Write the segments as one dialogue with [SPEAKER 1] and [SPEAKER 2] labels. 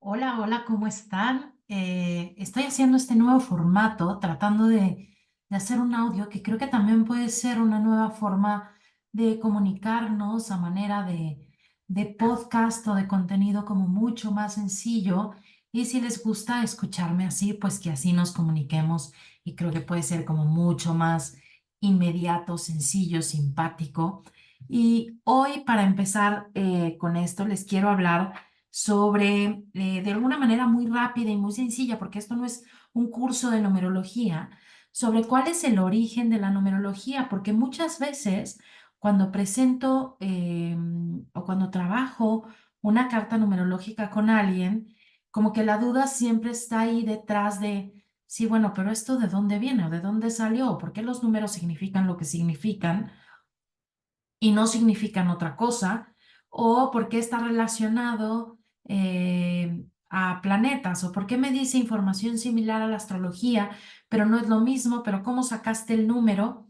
[SPEAKER 1] Hola, hola, ¿cómo están? Estoy haciendo este nuevo formato, tratando de hacer un audio que creo que también puede ser una nueva forma de comunicarnos a manera de podcast o de contenido como mucho más sencillo. Y si les gusta escucharme así, pues que así nos comuniquemos y creo que puede ser como mucho más inmediato, sencillo, simpático. Y hoy para empezar con esto les quiero hablar sobre, de alguna manera muy rápida y muy sencilla, porque esto no es un curso de numerología, sobre cuál es el origen de la numerología, porque muchas veces cuando presento o cuando trabajo una carta numerológica con alguien, como que la duda siempre está ahí detrás de, sí, bueno, pero esto de dónde viene o de dónde salió, o por qué los números significan lo que significan y no significan otra cosa, o por qué está relacionado a planetas, o por qué me dice información similar a la astrología, pero no es lo mismo, pero cómo sacaste el número.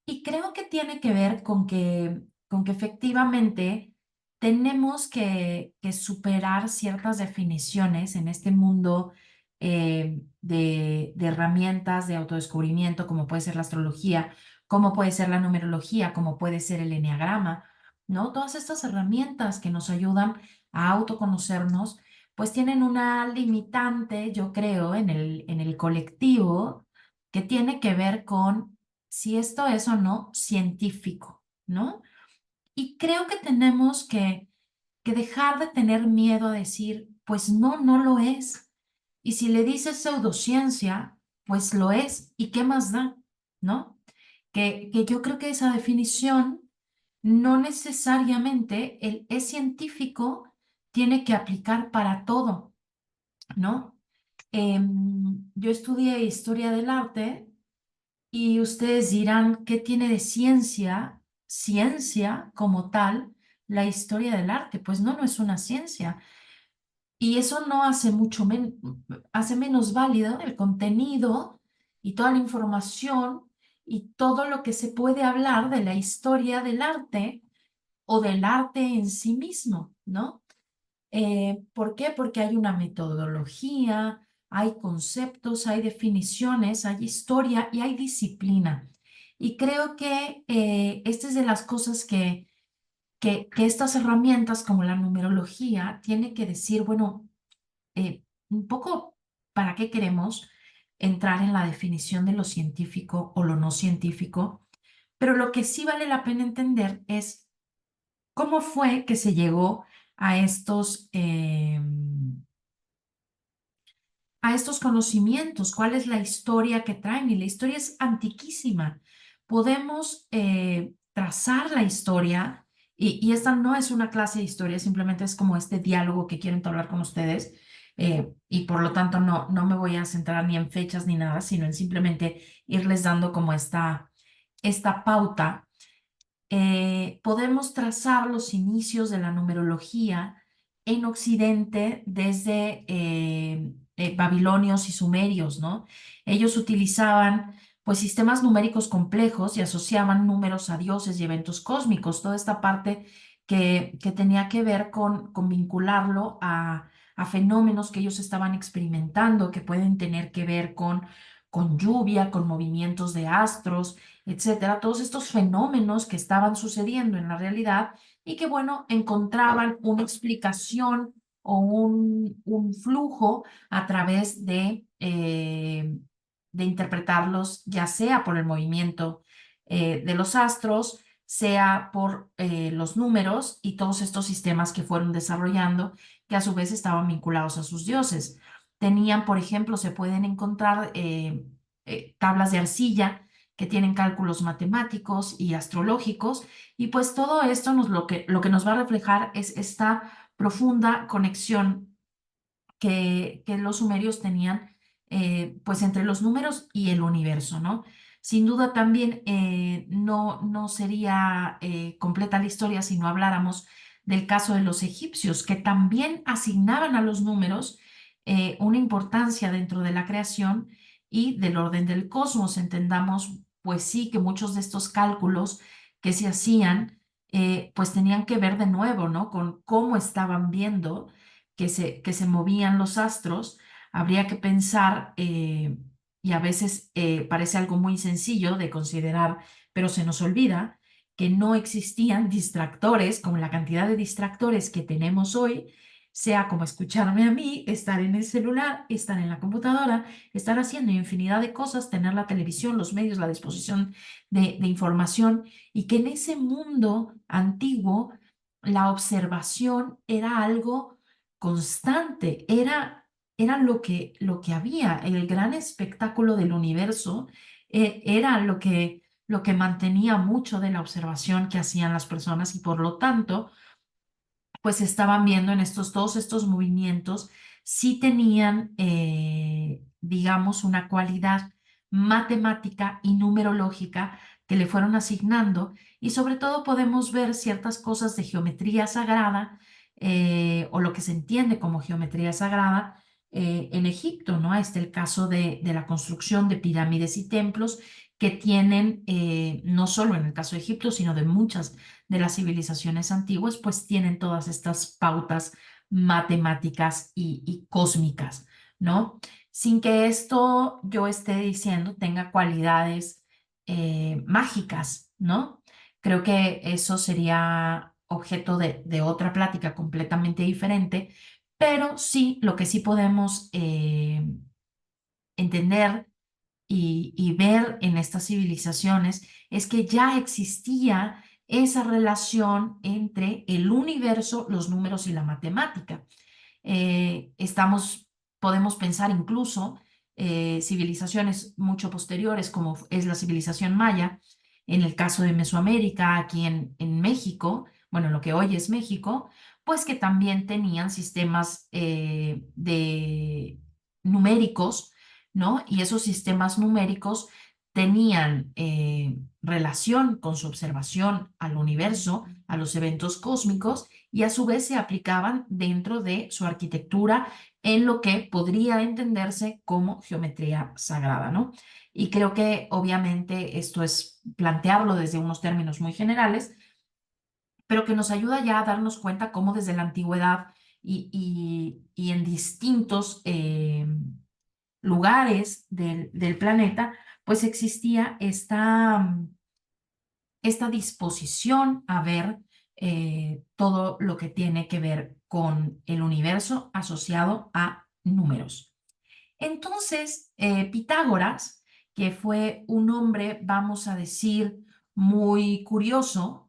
[SPEAKER 1] Y creo que tiene que ver con que efectivamente tenemos que superar ciertas definiciones en este mundo de herramientas de autodescubrimiento, como puede ser la astrología, como puede ser la numerología, como puede ser el eneagrama, ¿no? Todas estas herramientas que nos ayudan a autoconocernos, pues tienen una limitante, yo creo, en el colectivo que tiene que ver con si esto es o no científico, ¿no? Y creo que tenemos que dejar de tener miedo a decir, pues no, no lo es. Y si le dices pseudociencia, pues lo es. ¿Y qué más da? ¿No? Que yo creo que esa definición no necesariamente el es científico tiene que aplicar para todo, ¿no? Yo estudié historia del arte y ustedes dirán, ¿qué tiene de ciencia, ciencia como tal, la historia del arte? Pues no, no es una ciencia. Y eso no hace hace menos válido el contenido y toda la información y todo lo que se puede hablar de la historia del arte o del arte en sí mismo, ¿no? ¿Por qué? Porque hay una metodología, hay conceptos, hay definiciones, hay historia y hay disciplina. Y creo que esta es de las cosas que estas herramientas como la numerología tiene que decir, bueno, un poco para qué queremos entrar en la definición de lo científico o lo no científico, pero lo que sí vale la pena entender es cómo fue que se llegó a estos conocimientos, cuál es la historia que traen. Y la historia es antiquísima. Podemos trazar la historia, y esta no es una clase de historia, simplemente es como este diálogo que quiero entablar con ustedes. Y por lo tanto no me voy a centrar ni en fechas ni nada, sino en simplemente irles dando como esta pauta. Podemos trazar los inicios de la numerología en Occidente desde babilonios y sumerios, ¿no? Ellos utilizaban pues sistemas numéricos complejos y asociaban números a dioses y eventos cósmicos, toda esta parte que tenía que ver con vincularlo a fenómenos que ellos estaban experimentando, que pueden tener que ver con lluvia, con movimientos de astros, etcétera, todos estos fenómenos que estaban sucediendo en la realidad y que, bueno, encontraban una explicación o un flujo a través de interpretarlos, ya sea por el movimiento de los astros, sea por los números y todos estos sistemas que fueron desarrollando, que a su vez estaban vinculados a sus dioses. Tenían, por ejemplo, se pueden encontrar tablas de arcilla que tienen cálculos matemáticos y astrológicos, y pues todo esto lo que nos va a reflejar es esta profunda conexión que los sumerios tenían pues entre los números y el universo, ¿no? Sin duda también no sería completa la historia si no habláramos del caso de los egipcios, que también asignaban a los números una importancia dentro de la creación y del orden del cosmos. Entendamos, pues sí, que muchos de estos cálculos que se hacían, pues tenían que ver de nuevo, ¿no? Con cómo estaban viendo que se movían los astros, habría que pensar, y a veces parece algo muy sencillo de considerar, pero se nos olvida que no existían distractores como la cantidad de distractores que tenemos hoy, sea como escucharme a mí, estar en el celular, estar en la computadora, estar haciendo infinidad de cosas, tener la televisión, los medios, la disposición de información, y que en ese mundo antiguo la observación era algo constante, era lo que había, el gran espectáculo del universo, era lo que mantenía mucho de la observación que hacían las personas, y por lo tanto, pues estaban viendo en todos estos movimientos, sí tenían, digamos, una cualidad matemática y numerológica que le fueron asignando, y sobre todo podemos ver ciertas cosas de geometría sagrada, o lo que se entiende como geometría sagrada en Egipto, ¿no? Este es el caso de la construcción de pirámides y templos que tienen, no solo en el caso de Egipto, sino de muchas de las civilizaciones antiguas, pues tienen todas estas pautas matemáticas y cósmicas, ¿no? Sin que esto yo esté diciendo tenga cualidades mágicas, ¿no? Creo que eso sería objeto de otra plática completamente diferente, pero sí, lo que sí podemos entender y ver en estas civilizaciones es que ya existía esa relación entre el universo, los números y la matemática. Podemos pensar incluso civilizaciones mucho posteriores, como es la civilización maya, en el caso de Mesoamérica, aquí en México, bueno, lo que hoy es México, pues que también tenían sistemas de numéricos, ¿no? Y esos sistemas numéricos tenían relación con su observación al universo, a los eventos cósmicos, y a su vez se aplicaban dentro de su arquitectura en lo que podría entenderse como geometría sagrada, ¿no? Y creo que obviamente esto es plantearlo desde unos términos muy generales, pero que nos ayuda ya a darnos cuenta cómo desde la antigüedad y en distintos lugares del planeta, pues existía esta disposición a ver todo lo que tiene que ver con el universo asociado a números. Entonces, Pitágoras, que fue un hombre, vamos a decir, muy curioso,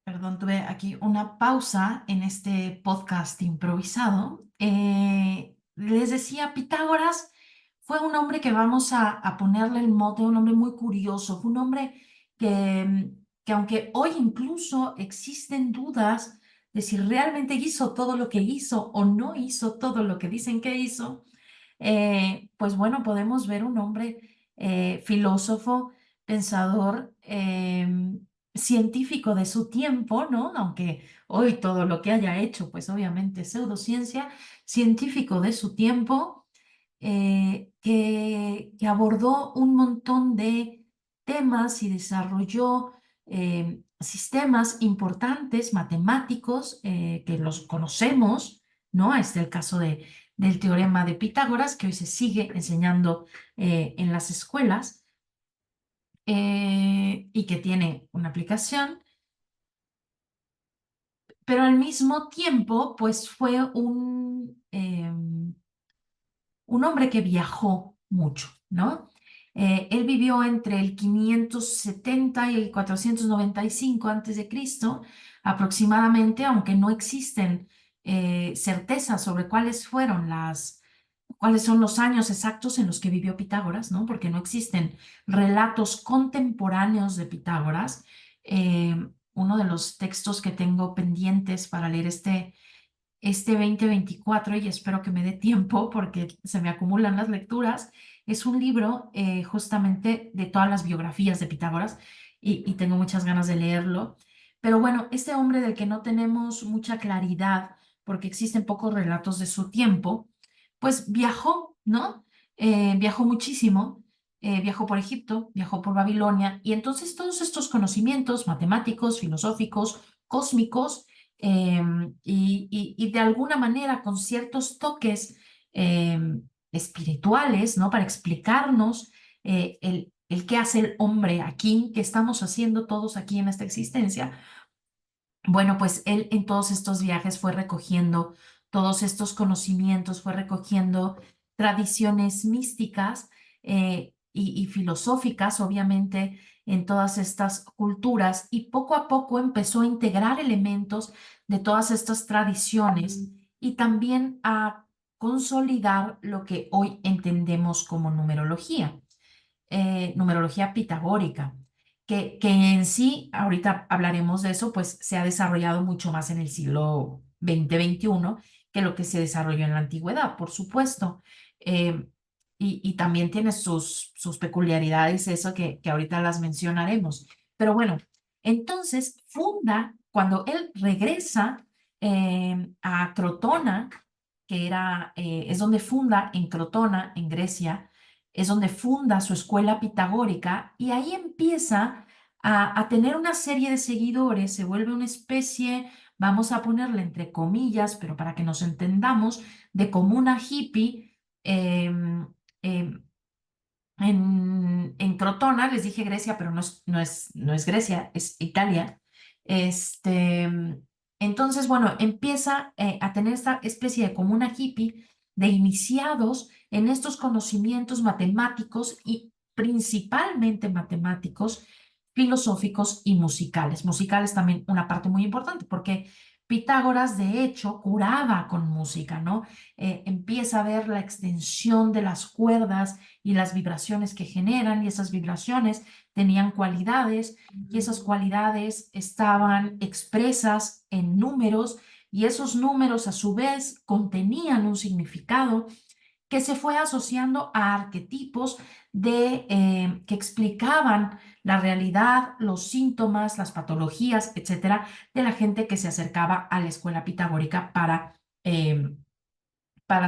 [SPEAKER 1] perdón, tuve aquí una pausa en este podcast improvisado. Les decía, Pitágoras fue un hombre que vamos a ponerle el mote, un hombre muy curioso, fue un hombre que aunque hoy incluso existen dudas de si realmente hizo todo lo que hizo o no hizo todo lo que dicen que hizo, pues bueno, podemos ver un hombre filósofo, pensador, científico de su tiempo, ¿no? Aunque hoy todo lo que haya hecho, pues obviamente es pseudociencia, científico de su tiempo, que abordó un montón de temas y desarrolló sistemas importantes matemáticos que los conocemos, ¿no? Este es el caso del teorema de Pitágoras, que hoy se sigue enseñando en las escuelas, y que tiene una aplicación, pero al mismo tiempo, pues fue un hombre que viajó mucho, ¿no? Él vivió entre el 570 y el 495 antes de Cristo, aproximadamente, aunque no existen certezas sobre cuáles son los años exactos en los que vivió Pitágoras, ¿no? Porque no existen relatos contemporáneos de Pitágoras. Uno de los textos que tengo pendientes para leer este 2024, y espero que me dé tiempo porque se me acumulan las lecturas, es un libro justamente de todas las biografías de Pitágoras, y tengo muchas ganas de leerlo. Pero bueno, este hombre del que no tenemos mucha claridad porque existen pocos relatos de su tiempo, pues viajó, ¿no? Viajó muchísimo. Viajó por Egipto, viajó por Babilonia, y entonces todos estos conocimientos matemáticos, filosóficos, cósmicos, y de alguna manera con ciertos toques espirituales, ¿no? Para explicarnos el qué hace el hombre aquí, qué estamos haciendo todos aquí en esta existencia. Bueno, pues él en todos estos viajes fue recogiendo todos estos conocimientos, fue recogiendo tradiciones místicas y filosóficas, obviamente, en todas estas culturas, y poco a poco empezó a integrar elementos de todas estas tradiciones y también a consolidar lo que hoy entendemos como numerología, numerología pitagórica, que en sí, ahorita hablaremos de eso, pues se ha desarrollado mucho más en el siglo XX-XXI que lo que se desarrolló en la antigüedad, por supuesto. Eh, y también tiene sus peculiaridades, eso que ahorita las mencionaremos. Pero bueno, entonces funda, cuando él regresa a Crotona, que era, es donde funda en Crotona, en Grecia, es donde funda su escuela pitagórica y ahí empieza a tener una serie de seguidores, se vuelve una especie, vamos a ponerle entre comillas, pero para que nos entendamos, de comuna hippie. Em, en Crotona, les dije Grecia, pero no es Grecia, es Italia. Este, entonces, bueno, empieza a tener esta especie de comuna hippie de iniciados en estos conocimientos matemáticos y principalmente matemáticos, filosóficos y musicales. Musicales también una parte muy importante porque Pitágoras, de hecho, curaba con música, ¿no? Empieza a ver la extensión de las cuerdas y las vibraciones que generan, y esas vibraciones tenían cualidades, y esas cualidades estaban expresas en números, y esos números a su vez contenían un significado que se fue asociando a arquetipos que explicaban la realidad, los síntomas, las patologías, etcétera, de la gente que se acercaba a la escuela pitagórica para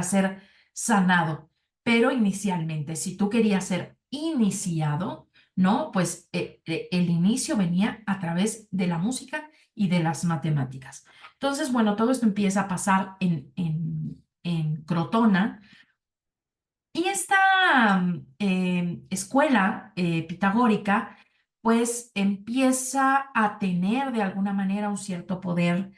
[SPEAKER 1] ser sanado. Pero inicialmente, si tú querías ser iniciado, ¿no? Pues el inicio venía a través de la música y de las matemáticas. Entonces, bueno, todo esto empieza a pasar en Crotona. Y esta escuela pitagórica, pues empieza a tener de alguna manera un cierto poder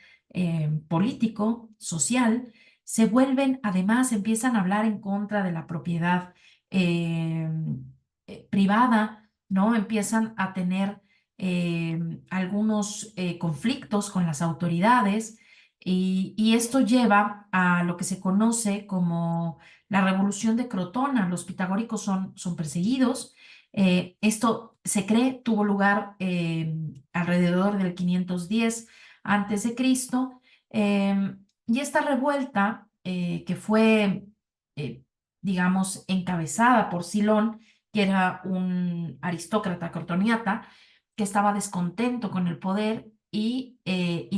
[SPEAKER 1] político, social. Se vuelven, además, empiezan a hablar en contra de la propiedad eh, privada, ¿no? Empiezan a tener algunos conflictos con las autoridades, y esto lleva a lo que se conoce como la revolución de Crotona. Los pitagóricos son perseguidos. Esto se cree tuvo lugar alrededor del 510 antes de Cristo. Y esta revuelta, que fue, eh, digamos, encabezada por Silón, que era un aristócrata crotoniata, que estaba descontento con el poder y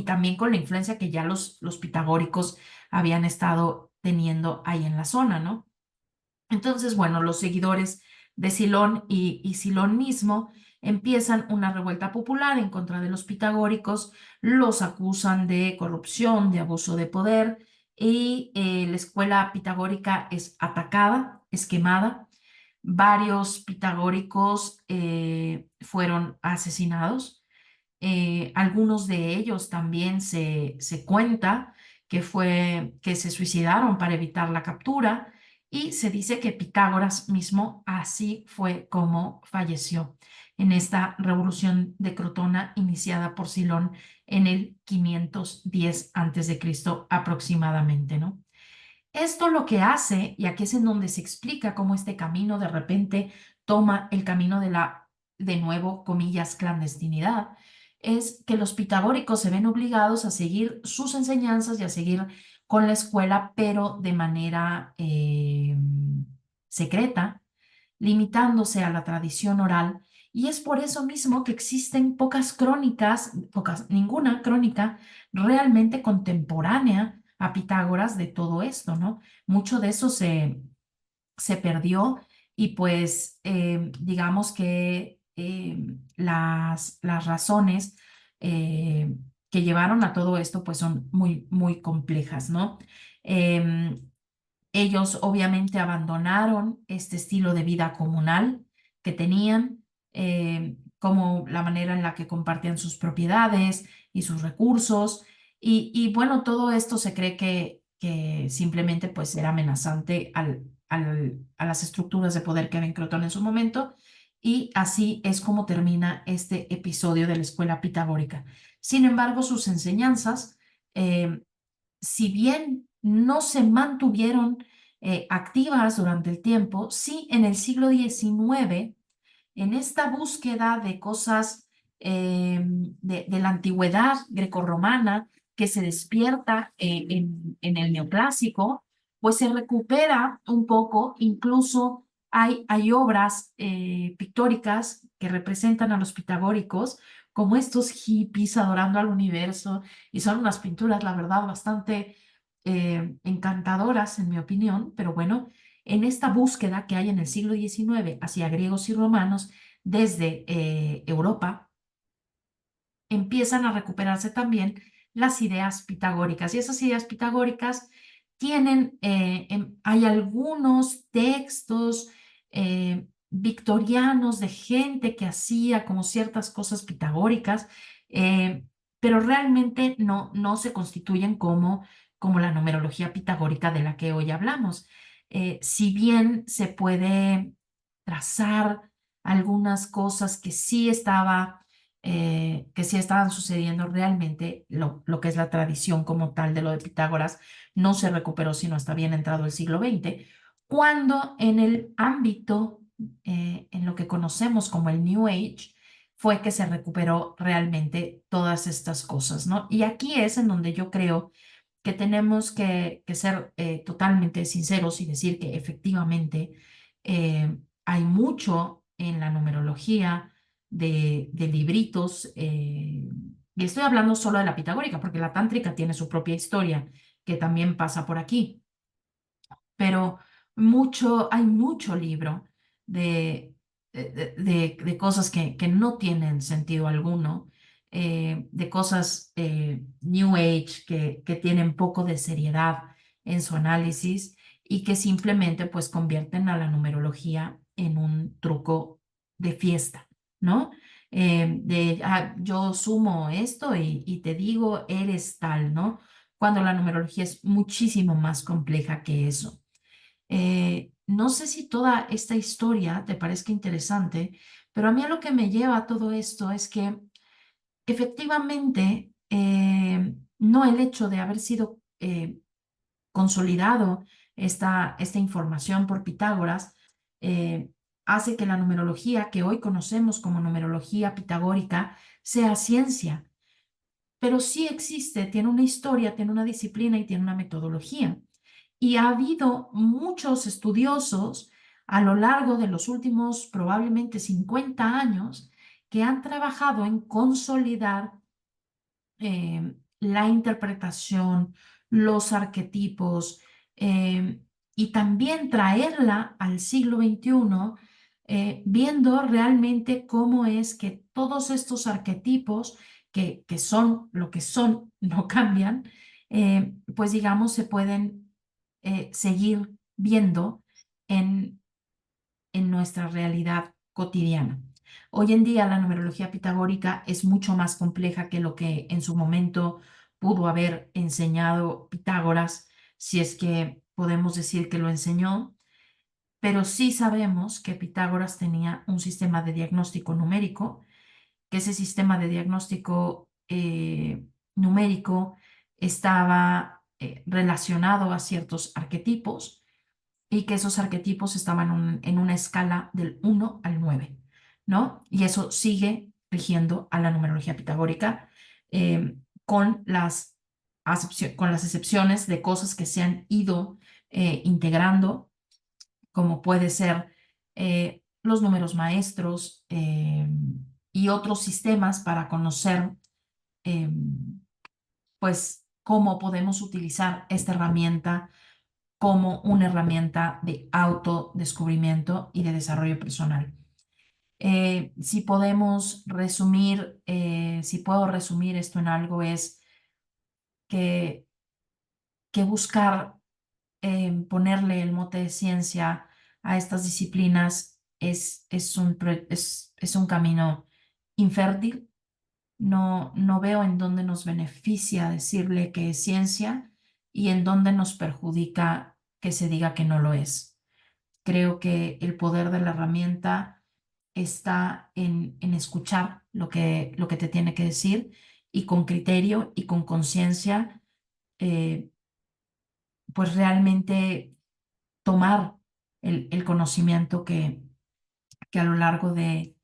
[SPEAKER 1] también con la influencia que ya los pitagóricos habían estado teniendo ahí en la zona, ¿no? Entonces, bueno, los seguidores de Silón y Silón mismo empiezan una revuelta popular en contra de los pitagóricos, los acusan de corrupción, de abuso de poder, y la escuela pitagórica es atacada, es quemada. Varios pitagóricos fueron asesinados. Algunos de ellos también se cuenta que se suicidaron para evitar la captura, y se dice que Pitágoras mismo así fue como falleció en esta revolución de Crotona iniciada por Silón en el 510 Cristo aproximadamente, ¿no? Esto lo que hace, y aquí es en donde se explica cómo este camino de repente toma el camino de la, de nuevo, comillas, clandestinidad, es que los pitagóricos se ven obligados a seguir sus enseñanzas y a seguir con la escuela, pero de manera secreta, limitándose a la tradición oral. Y es por eso mismo que existen pocas crónicas, pocas, ninguna crónica realmente contemporánea a Pitágoras de todo esto, ¿no? Mucho de eso se perdió, y pues digamos que las razones que llevaron a todo esto, pues son muy, muy complejas, ¿no? Em, Ellos obviamente abandonaron este estilo de vida comunal que tenían, como la manera en la que compartían sus propiedades y sus recursos. Y bueno, todo esto se cree que simplemente pues era amenazante a las estructuras de poder que había en Crotón en su momento. Y así es como termina este episodio de la escuela pitagórica. Sin embargo, sus enseñanzas, eh, si bien no se mantuvieron activas durante el tiempo, sí en el siglo XIX, en esta búsqueda de cosas de la antigüedad grecorromana que se despierta en el neoclásico, pues se recupera un poco, incluso hay obras pictóricas que representan a los pitagóricos como estos hippies adorando al universo, y son unas pinturas, la verdad, bastante encantadoras, en mi opinión, pero bueno, en esta búsqueda que hay en el siglo XIX hacia griegos y romanos desde Europa, empiezan a recuperarse también las ideas pitagóricas. Y esas ideas pitagóricas tienen, hay algunos textos victorianos de gente que hacía como ciertas cosas pitagóricas, eh, pero realmente no se constituyen como la numerología pitagórica de la que hoy hablamos. Si bien se puede trazar algunas cosas que sí estaban sucediendo realmente, lo que es la tradición como tal de lo de Pitágoras, no se recuperó sino hasta bien entrado el siglo XX, cuando en el ámbito, en lo que conocemos como el New Age, fue que se recuperó realmente todas estas cosas, ¿no? Y aquí es en donde yo creo que tenemos que ser totalmente sinceros y decir que efectivamente hay mucho en la numerología de libritos, y estoy hablando solo de la pitagórica, porque la tántrica tiene su propia historia que también pasa por aquí, pero hay mucho libro de, de cosas que no tienen sentido alguno, de cosas New Age que tienen poco de seriedad en su análisis y que simplemente pues convierten a la numerología en un truco de fiesta, ¿no? Yo sumo esto y te digo, eres tal, ¿no? Cuando la numerología es muchísimo más compleja que eso. No sé si toda esta historia te parezca interesante, pero a mí a lo que me lleva a todo esto es que efectivamente no el hecho de haber sido consolidado esta información por Pitágoras eh, hace que la numerología que hoy conocemos como numerología pitagórica sea ciencia, pero sí existe, tiene una historia, tiene una disciplina y tiene una metodología. Y ha habido muchos estudiosos a lo largo de los últimos probablemente 50 años que han trabajado en consolidar la interpretación, los arquetipos, eh, y también traerla al siglo XXI, viendo realmente cómo es que todos estos arquetipos, que son lo que son, no cambian, pues digamos, se pueden seguir viendo en nuestra realidad cotidiana. Hoy en día la numerología pitagórica es mucho más compleja que lo que en su momento pudo haber enseñado Pitágoras, si es que podemos decir que lo enseñó, pero sí sabemos que Pitágoras tenía un sistema de diagnóstico numérico, que ese sistema de diagnóstico numérico estaba relacionado a ciertos arquetipos y que esos arquetipos estaban en una escala del 1 al 9, ¿no? Y eso sigue rigiendo a la numerología pitagórica, con con las excepciones de cosas que se han ido integrando, como puede ser los números maestros, y otros sistemas para conocer, eh, pues, cómo podemos utilizar esta herramienta como una herramienta de autodescubrimiento y de desarrollo personal. Si podemos resumir, si puedo resumir esto en algo, es que, que buscar ponerle el mote de ciencia a estas disciplinas es un camino infértil. No veo en dónde nos beneficia decirle que es ciencia y en dónde nos perjudica que se diga que no lo es. Creo que el poder de la herramienta está en escuchar lo que te tiene que decir y con criterio y con conciencia, eh, pues realmente tomar el conocimiento que a lo largo del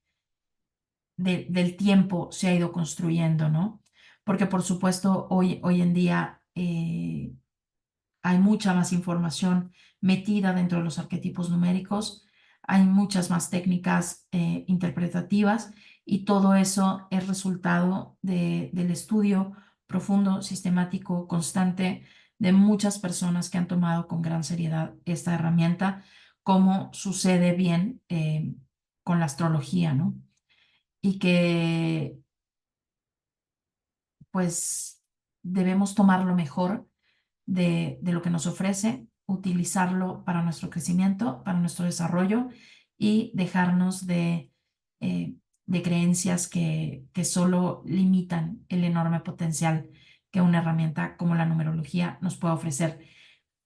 [SPEAKER 1] tiempo se ha ido construyendo, ¿no? Porque por supuesto hoy en día hay mucha más información metida dentro de los arquetipos numéricos, hay muchas más técnicas interpretativas y todo eso es resultado del estudio profundo, sistemático, constante de muchas personas que han tomado con gran seriedad esta herramienta, como sucede bien con la astrología, ¿no? Y que pues debemos tomar lo mejor de lo que nos ofrece, utilizarlo para nuestro crecimiento, para nuestro desarrollo y dejarnos de creencias que solo limitan el enorme potencial que una herramienta como la numerología nos puede ofrecer.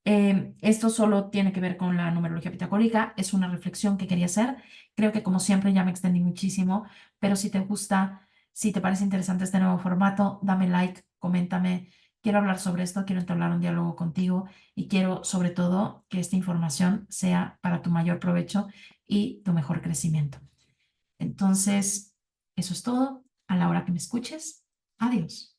[SPEAKER 1] Esto solo tiene que ver con la numerología pitagórica, es una reflexión que quería hacer. Creo que como siempre ya me extendí muchísimo, pero si te gusta, si te parece interesante este nuevo formato, dame like, coméntame. Quiero hablar sobre esto, quiero entablar un diálogo contigo y quiero sobre todo que esta información sea para tu mayor provecho y tu mejor crecimiento. Entonces, eso es todo. A la hora que me escuches, adiós.